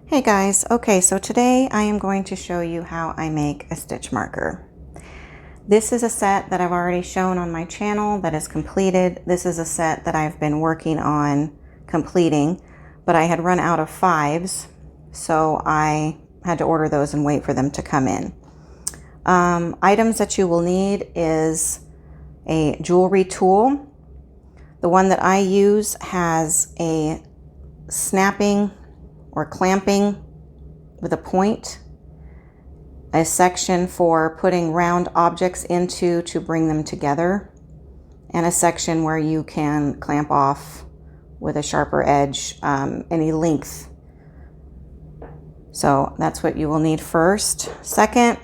Hey guys, okay, so today I am going to show you how I make a stitch marker. This is a set that I've already shown on my channel that is completed. This is a set that I've been working on completing, but I had run out of 5s, so I had to order those and wait for them to come in. Items that you will need is a jewelry tool. The one that I use has a snapping or clamping with a point, a section for putting round objects into to bring them together, and a section where you can clamp off with a sharper edge any length. So that's what you will need first. Second,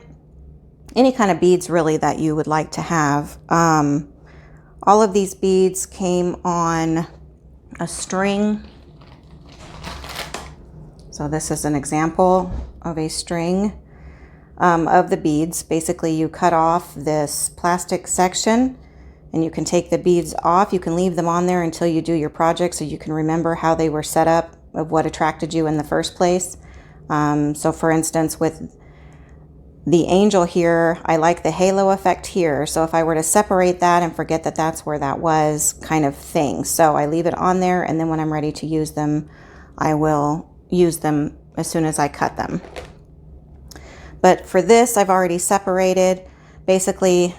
any kind of beads really that you would like to have. All of these beads came on a string. So this is an example of a string of the beads. Basically, you cut off this plastic section and you can take the beads off. You can leave them on there until you do your project so you can remember how they were set up, of what attracted you in the first place. So for instance, with the angel here, I like the halo effect here. So if I were to separate that and forget that that's where that was, kind of thing. So I leave it on there, and then when I'm ready to use them, I will use them as soon as I cut them. But for this, I've already separated. Basically,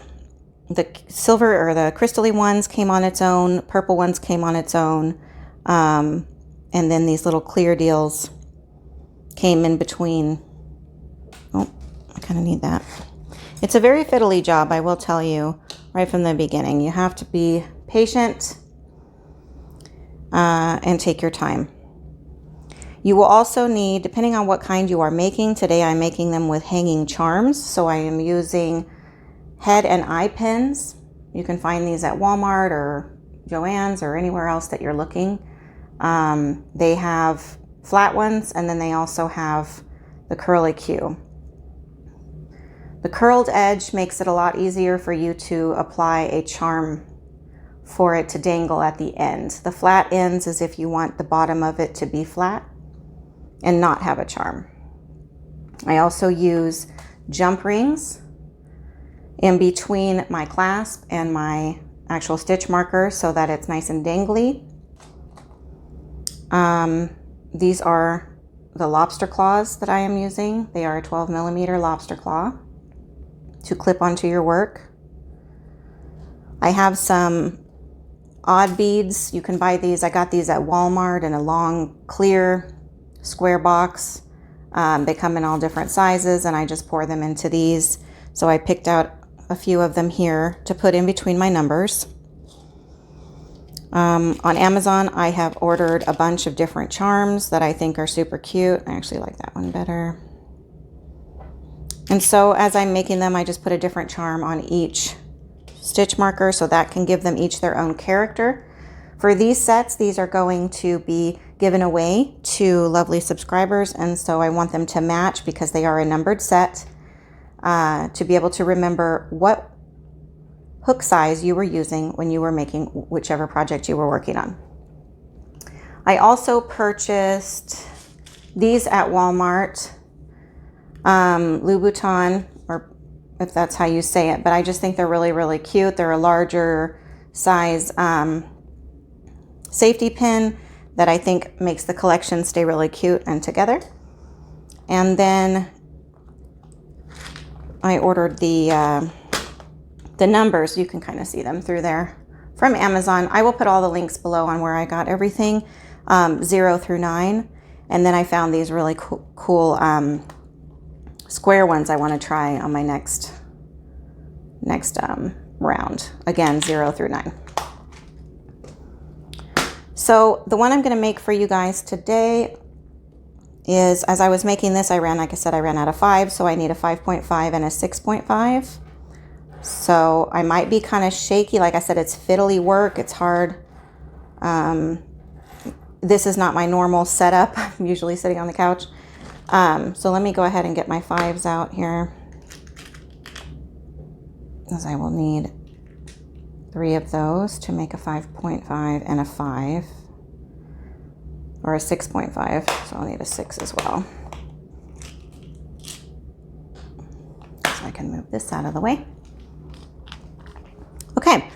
the silver or the crystal-y ones came on its own, purple ones came on its own, and then these little clear deals came in between. Oh, I kind of need that. It's a very fiddly job, I will tell you, right from the beginning. You have to be patient and take your time. You will also need, depending on what kind you are making, today I'm making them with hanging charms. So I am using head and eye pins. You can find these at Walmart or Joann's or anywhere else that you're looking. They have flat ones, and then they also have the curly Q. The curled edge makes it a lot easier for you to apply a charm for it to dangle at the end. The flat ends is if you want the bottom of it to be flat and not have a charm. I also use jump rings in between my clasp and my actual stitch marker so that it's nice and dangly. These are the Lobster Claws that I am using. They are a 12mm lobster claw to clip onto your work. I have some odd beads. You can buy these. I got these at Walmart in a long clear square box. They come in all different sizes, and I just pour them into these. So I picked out a few of them here to put in between my numbers. On Amazon, I have ordered a bunch of different charms that I think are super cute. I actually like that one better. And so as I'm making them, I just put a different charm on each stitch marker so that can give them each their own character. For these sets, these are going to be given away to lovely subscribers, and so I want them to match because they are a numbered set, to be able to remember what hook size you were using when you were making whichever project you were working on. I also purchased these at Walmart, Bouton, or if that's how you say it, but I just think they're really, really cute. They're a larger size safety pin that I think makes the collection stay really cute and together. And then I ordered the numbers. You can kind of see them through there from Amazon. I will put all the links below on where I got everything, 0 through 9. And then I found these really cool square ones I want to try on my next round. Again, 0 through 9. So the one I'm going to make for you guys today is, as I was making this, like I said, I ran out of 5, so I need a 5.5 and a 6.5. So I might be kind of shaky. Like I said, it's fiddly work. It's hard. This is not my normal setup. I'm usually sitting on the couch. So let me go ahead and get my 5s out here, as I will need 3 of those to make a 5.5 and a 5. or a 6.5, so I'll need a 6 as well. So I can move this out of the way. Okay,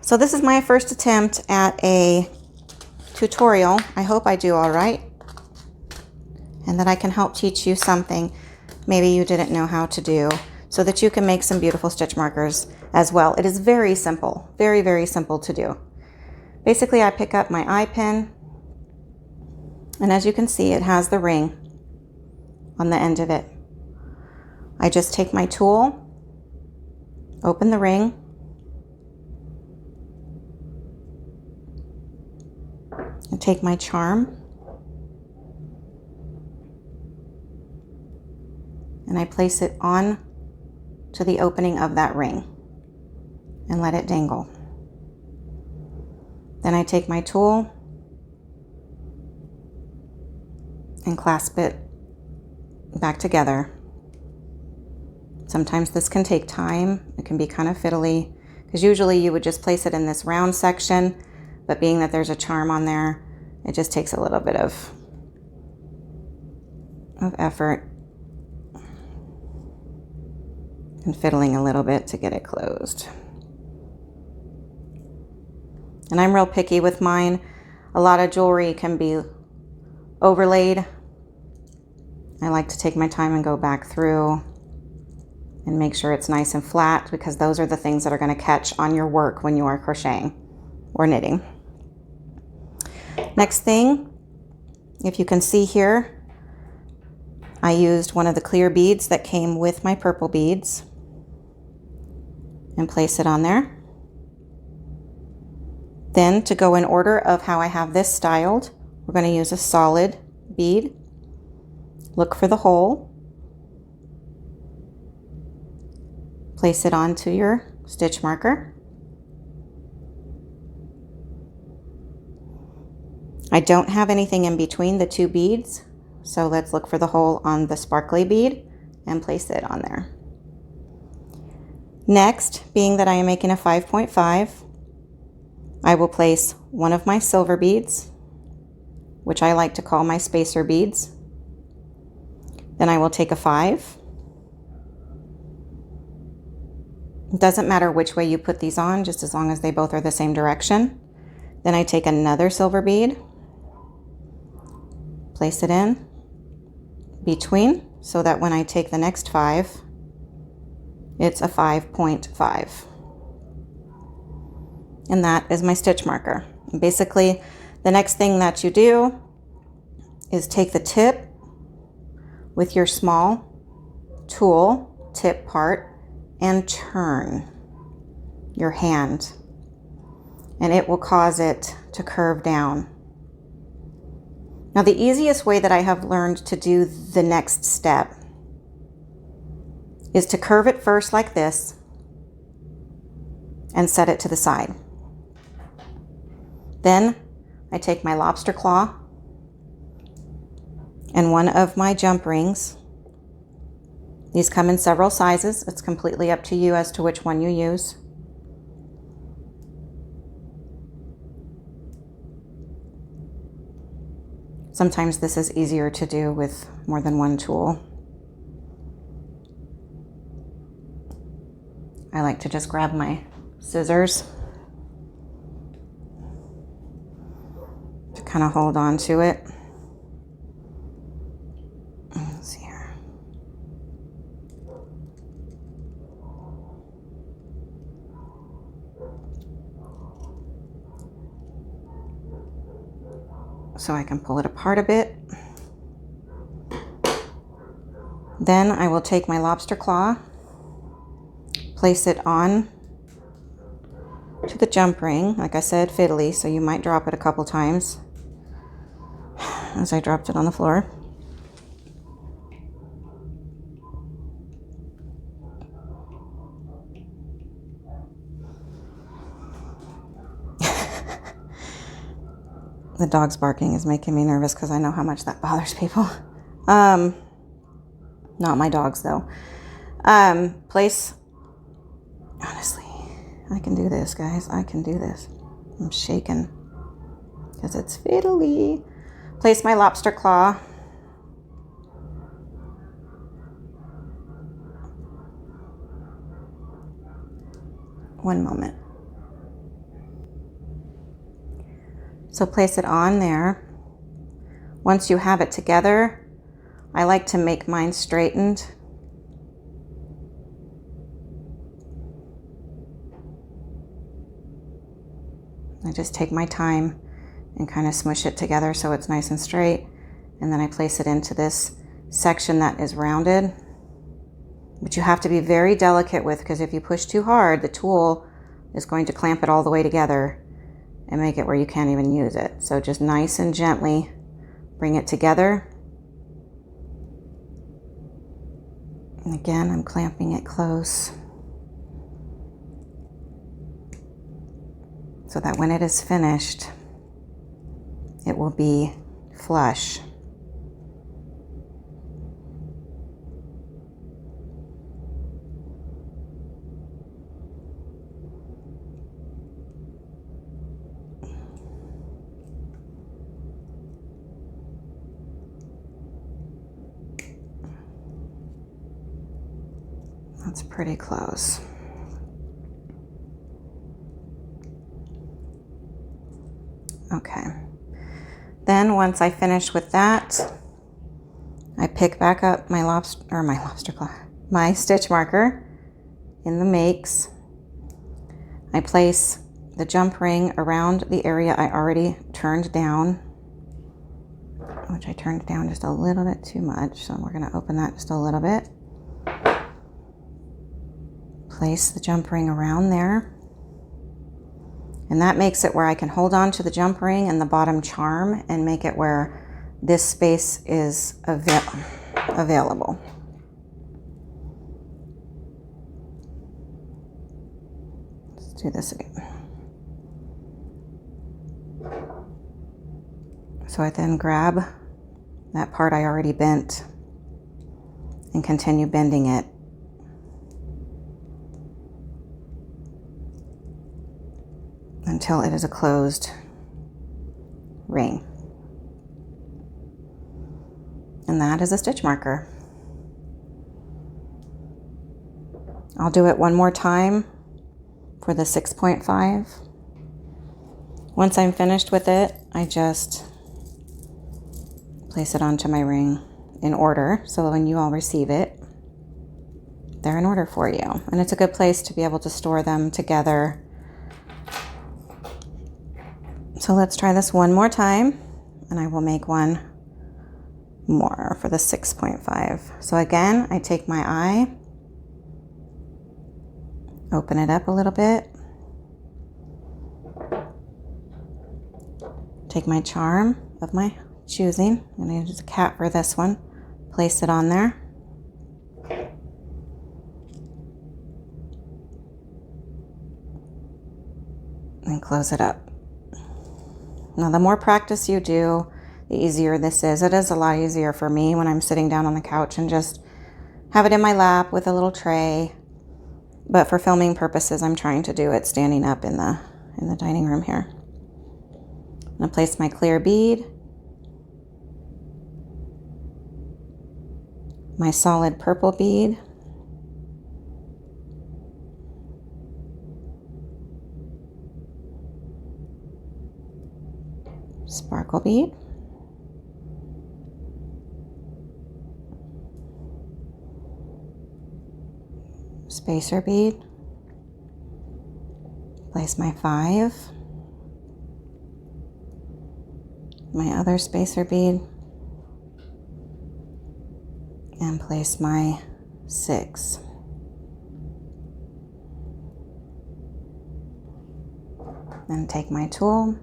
so this is my first attempt at a tutorial. I hope I do all right, and that I can help teach you something maybe you didn't know how to do, so that you can make some beautiful stitch markers as well. It is very simple, very, very simple to do. Basically, I pick up my eye pin, and as you can see, it has the ring on the end of it. I just take my tool, open the ring, and take my charm, and I place it on to the opening of that ring and let it dangle. Then I take my tool and clasp it back together. Sometimes this can take time. It can be kind of fiddly, because usually you would just place it in this round section, but being that there's a charm on there, it just takes a little bit of effort and fiddling a little bit to get it closed. And I'm real picky with mine. A lot of jewelry can be overlaid. I like to take my time and go back through and make sure it's nice and flat, because those are the things that are going to catch on your work when you are crocheting or knitting. Next thing, if you can see here, I used one of the clear beads that came with my purple beads and place it on there. Then, to go in order of how I have this styled, we're going to use a solid bead. Look for the hole. Place it onto your stitch marker. I don't have anything in between the two beads, so let's look for the hole on the sparkly bead and place it on there. Next, being that I am making a 5.5, I will place one of my silver beads, which I like to call my spacer beads. Then I will take a 5. It doesn't matter which way you put these on, just as long as they both are the same direction. Then I take another silver bead, place it in between, so that when I take the next 5, it's a 5.5. And that is my stitch marker. And basically, the next thing that you do is take the tip with your small tool, tip part, and turn your hand, and it will cause it to curve down. Now, the easiest way that I have learned to do the next step is to curve it first like this and set it to the side. Then I take my lobster claw and one of my jump rings. These come in several sizes. It's completely up to you as to which one you use. Sometimes this is easier to do with more than one tool. I like to just grab my scissors to kind of hold on to it. Let's see here. So I can pull it apart a bit. Then I will take my lobster claw, place it on to the jump ring. Like I said, fiddly, so you might drop it a couple times, as I dropped it on the floor. The dog's barking is making me nervous because I know how much that bothers people. Not my dogs, though. Place, honestly, I can do this, guys. I can do this. I'm shaking because it's fiddly. Place my lobster claw. One moment. So place it on there. Once you have it together, I like to make mine straightened. I just take my time and kind of smush it together so it's nice and straight. And then I place it into this section that is rounded. But you have to be very delicate with, because if you push too hard, the tool is going to clamp it all the way together and make it where you can't even use it. So just nice and gently bring it together. And again, I'm clamping it close so that when it is finished, it will be flush. That's pretty close. Okay. Then once I finish with that, I pick back up my my stitch marker in the makes. I place the jump ring around the area I already turned down, which I turned down just a little bit too much, so we're going to open that just a little bit. Place the jump ring around there. And that makes it where I can hold on to the jump ring and the bottom charm and make it where this space is available. Let's do this again. So I then grab that part I already bent and continue bending it until it is a closed ring. And that is a stitch marker. I'll do it one more time for the 6.5. Once I'm finished with it, I just place it onto my ring in order, so when you all receive it, they're in order for you. And it's a good place to be able to store them together. So let's try this one more time, and I will make one more for the 6.5. So again, I take my eye, open it up a little bit, take my charm of my choosing, I'm going to use a cat for this one, place it on there, and close it up. Now, the more practice you do, the easier this is. It is a lot easier for me when I'm sitting down on the couch and just have it in my lap with a little tray. But for filming purposes, I'm trying to do it standing up in the dining room here. I'm going to place my clear bead, my solid purple bead, sparkle bead, spacer bead, place my 5, my other spacer bead, and place my 6. Then take my tool,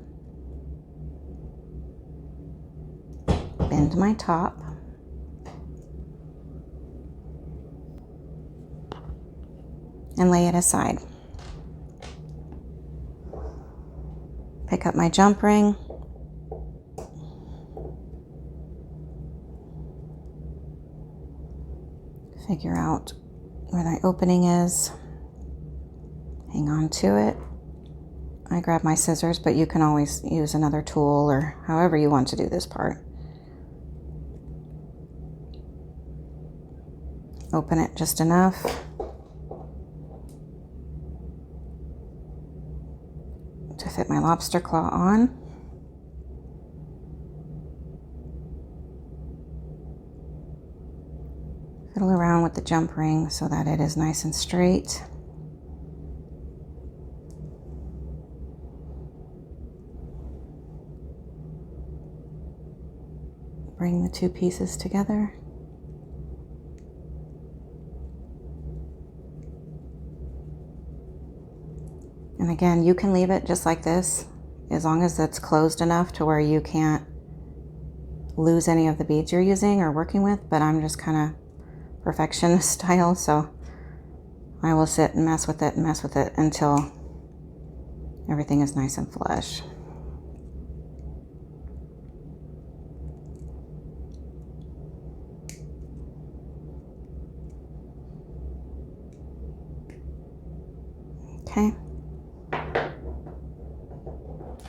bend my top, and lay it aside. Pick up my jump ring, figure out where the opening is, hang on to it. I grab my scissors, but you can always use another tool or however you want to do this part. open it just enough. To fit my lobster claw on. Fiddle around with the jump ring so that it is nice and straight. Bring the two pieces together. And again, you can leave it just like this, as long as it's closed enough to where you can't lose any of the beads you're using or working with, but I'm just kind of perfectionist style, so I will sit and mess with it until everything is nice and flush. Okay.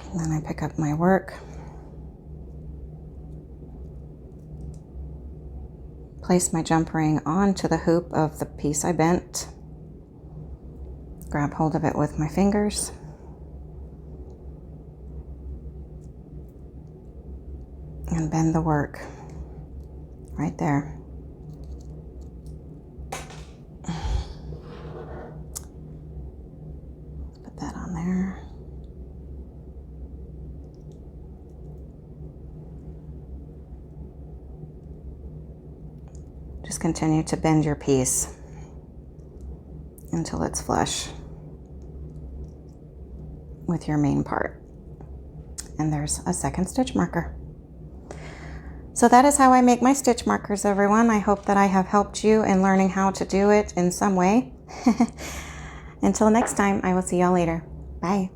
And then I pick up my work. Place my jump ring onto the hoop of the piece I bent. Grab hold of it with my fingers. And bend the work right there. Put that on there. Just continue to bend your piece until it's flush with your main part. And there's a second stitch marker. So that is how I make my stitch markers, everyone. I hope that I have helped you in learning how to do it in some way. Until next time, I will see y'all later. Bye.